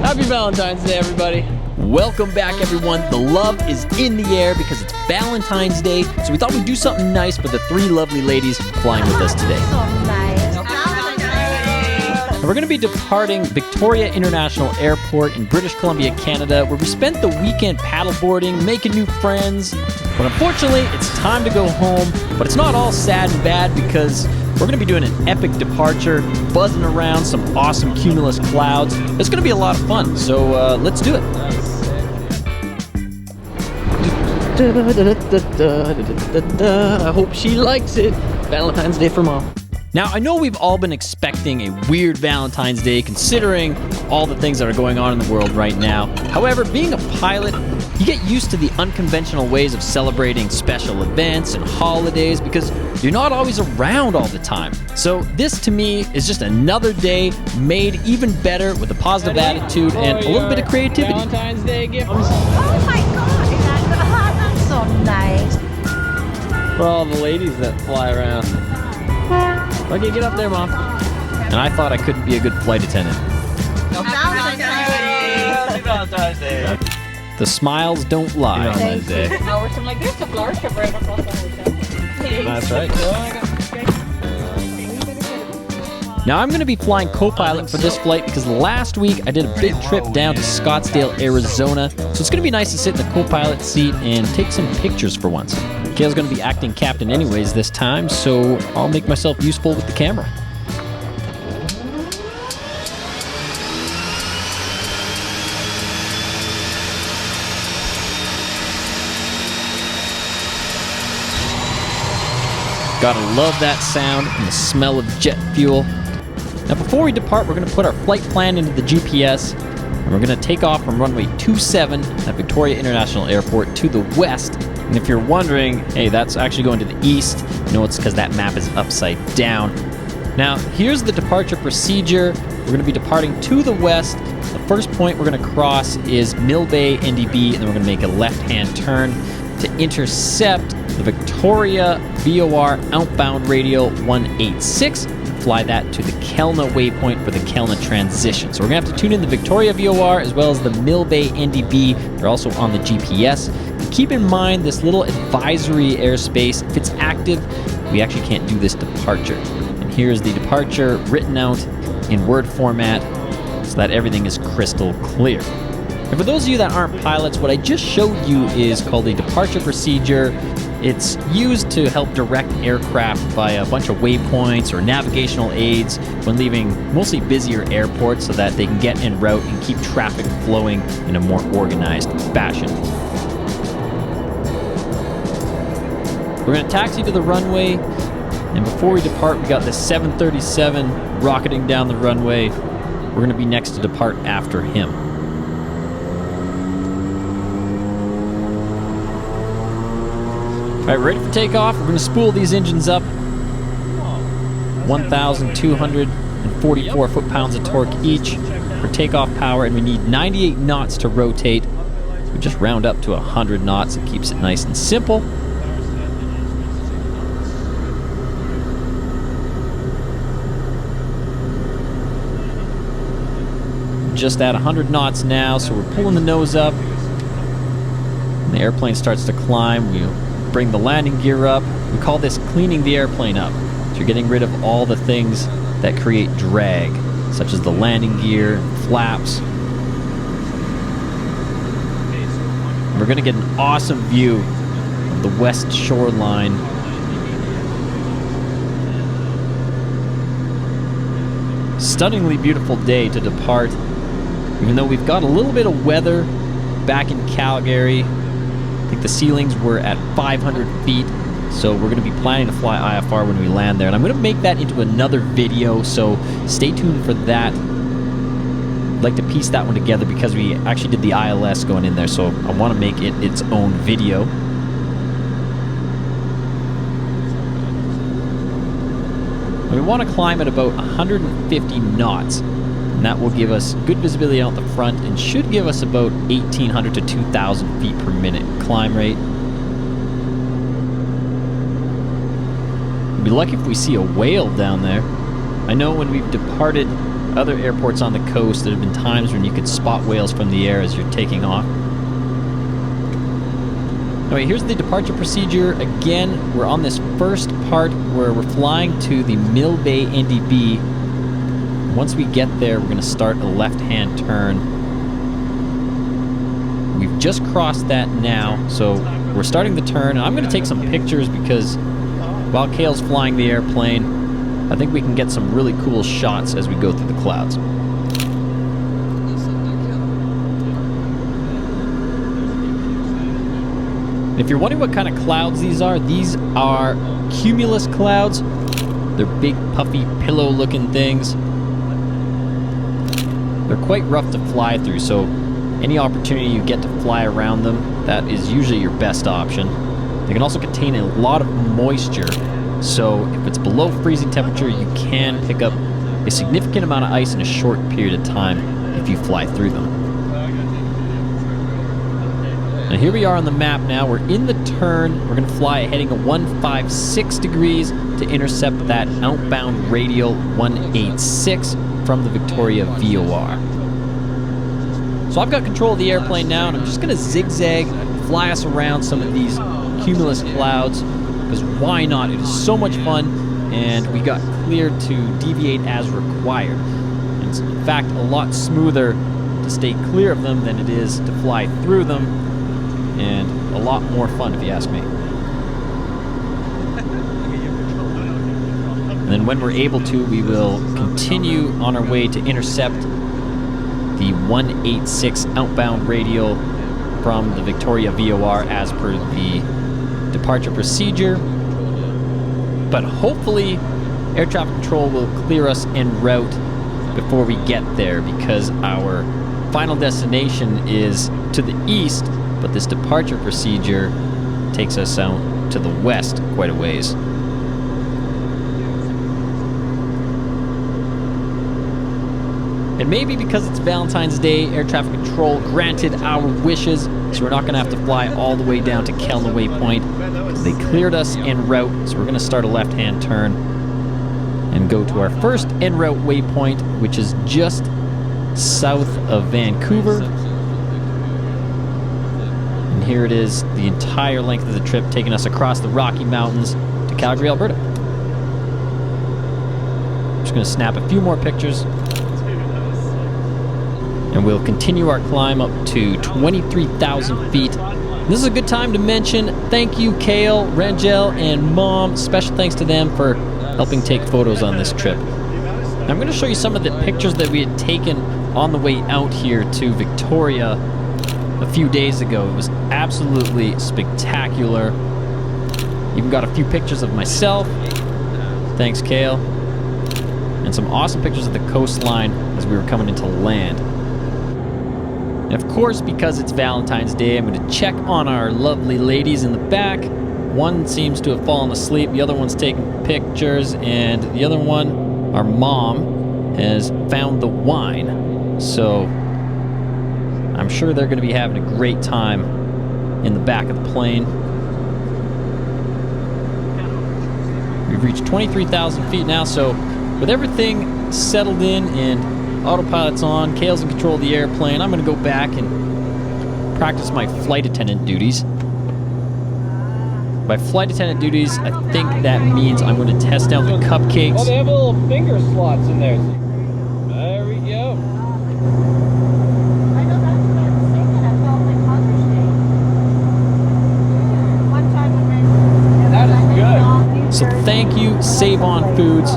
Happy Valentine's Day, everybody. Welcome back, everyone. The love is in the air because it's Valentine's Day, so we thought we'd do something nice for the three lovely ladies flying with us today. We're going to be departing Victoria International Airport in British Columbia, Canada, where we spent the weekend paddleboarding, making new friends. But unfortunately, it's time to go home. But it's not all sad and bad because we're going to be doing an epic departure, buzzing around some awesome Cumulus Clouds. It's going to be a lot of fun, so let's do it. I hope she likes it. Valentine's Day for Mom. Now, I know we've all been expecting a weird Valentine's Day considering all the things that are going on in the world right now. However, being a pilot, you get used to the unconventional ways of celebrating special events and holidays because you're not always around all the time. So this, to me, is just another day made even better with a positive attitude and a little bit of creativity. Valentine's Day gift. Oh my God, that's so nice. For all the ladies that fly around. Okay, get up there, Mom. And I thought I couldn't be a good flight attendant. Happy Valentine's Day. The smiles don't lie. Valentine's Day. That's right. Now I'm going to be flying co-pilot for this flight because last week I did a big trip down to Scottsdale, Arizona. So it's going to be nice to sit in the co-pilot seat and take some pictures for once. Kayle's going to be acting captain anyways this time, so I'll make myself useful with the camera. Gotta love that sound and the smell of jet fuel. Now before we depart, we're gonna put our flight plan into the GPS, and we're gonna take off from runway 27 at Victoria International Airport to the west. And if you're wondering, hey, that's actually going to the east, no, it's because that map is upside down. Now, here's the departure procedure. We're gonna be departing to the west. The first point we're gonna cross is Mill Bay, NDB, and then we're gonna make a left-hand turn to intercept the Victoria VOR outbound radial 186. Fly that to the Kelowna waypoint for the Kelowna transition. So we're gonna have to tune in the Victoria VOR as well as the Mill Bay NDB. They're also on the GPS. Keep in mind this little advisory airspace. If it's active, we actually can't do this departure. And here's the departure written out in Word format so that everything is crystal clear. And for those of you that aren't pilots, what I just showed you is called a departure procedure. It's used to help direct aircraft via a bunch of waypoints or navigational aids when leaving mostly busier airports so that they can get en route and keep traffic flowing in a more organized fashion. We're going to taxi to the runway, and before we depart, we got the 737 rocketing down the runway. We're going to be next to depart after him. All right, ready for takeoff. We're going to spool these engines up. 1,244 foot-pounds of torque each for takeoff power, and we need 98 knots to rotate. So we just round up to 100 knots. It keeps it nice and simple. Just at 100 knots now, so we're pulling the nose up. And the airplane starts to climb. We bring the landing gear up. We call this cleaning the airplane up. So you're getting rid of all the things that create drag, such as the landing gear, flaps. We're going to get an awesome view of the west shoreline. Stunningly beautiful day to depart. Even though we've got a little bit of weather back in Calgary. I think the ceilings were at 500 feet, so we're going to be planning to fly IFR when we land there. And I'm going to make that into another video, so stay tuned for that. I'd like to piece that one together because we actually did the ILS going in there, so I want to make it its own video. We want to climb at about 150 knots. And that will give us good visibility out the front and should give us about 1,800 to 2,000 feet per minute climb rate. We'll be lucky if we see a whale down there. I know when we've departed other airports on the coast, there have been times when you could spot whales from the air as you're taking off. Anyway, here's the departure procedure. Again, we're on this first part where we're flying to the Mill Bay NDB. Once we get there, we're going to start a left-hand turn. We've just crossed that now, so we're starting the turn. And I'm going to take some pictures because while Kale's flying the airplane, I think we can get some really cool shots as we go through the clouds. If you're wondering what kind of clouds these are Cumulus Clouds. They're big, puffy, pillow-looking things. They're quite rough to fly through, so any opportunity you get to fly around them, that is usually your best option. They can also contain a lot of moisture, so if it's below freezing temperature, you can pick up a significant amount of ice in a short period of time if you fly through them. Now here we are on the map now. We're in the turn. We're going to fly heading a 156 degrees to intercept that outbound radial 186 from the Victoria VOR. So I've got control of the airplane now, and I'm just going to zigzag, fly us around some of these cumulus clouds, because why not? It is so much fun, and we got cleared to deviate as required. It's in fact a lot smoother to stay clear of them than it is to fly through them, and a lot more fun if you ask me. And then when we're able to, we will continue on our way to intercept the 186 outbound radial from the Victoria VOR as per the departure procedure. But hopefully air traffic control will clear us en route before we get there, because our final destination is to the east, but this departure procedure takes us out to the west quite a ways. And maybe because it's Valentine's Day, air traffic control granted our wishes, so we're not going to have to fly all the way down to Kelna Waypoint. They cleared us en route, so we're going to start a left-hand turn and go to our first en route waypoint, which is just south of Vancouver. And here it is, the entire length of the trip, taking us across the Rocky Mountains to Calgary, Alberta. I'm just going to snap a few more pictures. And we'll continue our climb up to 23,000 feet. This is a good time to mention thank you, Kale, Rangel, and Mom. Special thanks to them for helping take photos on this trip. Now, I'm going to show you some of the pictures that we had taken on the way out here to Victoria a few days ago. It was absolutely spectacular. Even got a few pictures of myself. Thanks, Kale. And some awesome pictures of the coastline as we were coming into land. And of course, because it's Valentine's Day, I'm going to check on our lovely ladies in the back. One seems to have fallen asleep, the other one's taking pictures, and the other one, our mom, has found the wine. So I'm sure they're going to be having a great time in the back of the plane. We've reached 23,000 feet now, so with everything settled in and autopilot's on, Kale's in control of the airplane, I'm going to go back and practice my flight attendant duties. By flight attendant duties, I think that means I'm going to test out the cupcakes. Oh, they have little finger slots in there. There we go. I know that's what I was thinking. I felt like Mother's Day. One time when That is good. So thank you, Save On Foods,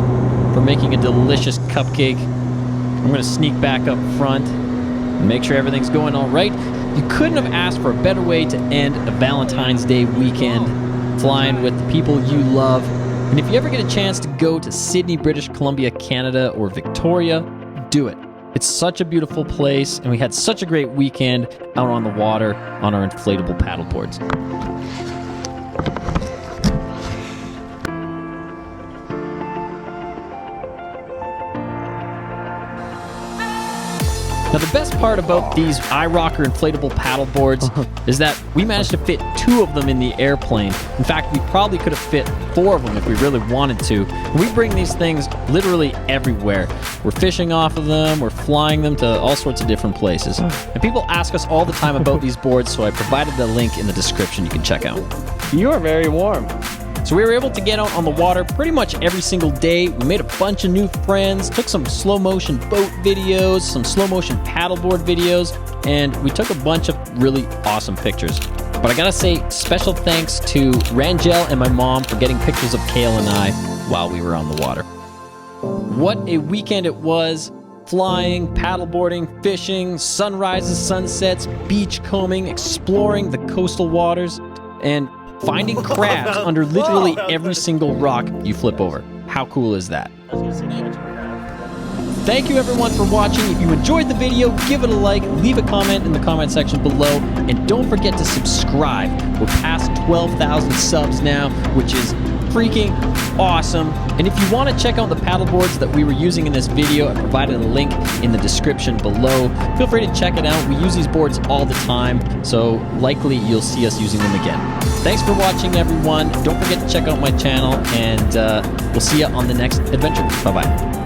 for making a delicious cupcake. I'm going to sneak back up front and make sure everything's going all right. You couldn't have asked for a better way to end a Valentine's Day weekend, flying with the people you love. And if you ever get a chance to go to Sydney, British Columbia, Canada, or Victoria, do it. It's such a beautiful place, and we had such a great weekend out on the water on our inflatable paddleboards. Now, the best part about these iRocker inflatable paddle boards is that we managed to fit 2 of them in the airplane. In fact, we probably could have fit 4 of them if we really wanted to. We bring these things literally everywhere. We're fishing off of them, we're flying them to all sorts of different places. And people ask us all the time about these boards, so I provided the link in the description you can check out. You are very warm. So we were able to get out on the water pretty much every single day. We made a bunch of new friends, took some slow motion boat videos, some slow motion paddleboard videos, and we took a bunch of really awesome pictures. But I gotta say, special thanks to Rangel and my mom for getting pictures of Kale and I while we were on the water. What a weekend it was. Flying, paddleboarding, fishing, sunrises, sunsets, beach combing, exploring the coastal waters, and finding crabs under literally every single rock you flip over. How cool is that? Thank you everyone for watching. If you enjoyed the video, give it a like, leave a comment in the comment section below, and don't forget to subscribe. We're past 12,000 subs now, which is freaking awesome. And if you want to check out the paddle boards that we were using in this video, I provided a link in the description below. Feel free to check it out. We use these boards all the time, so likely you'll see us using them again. Thanks for watching, everyone. Don't forget to check out my channel, and we'll see you on the next adventure. Bye-bye.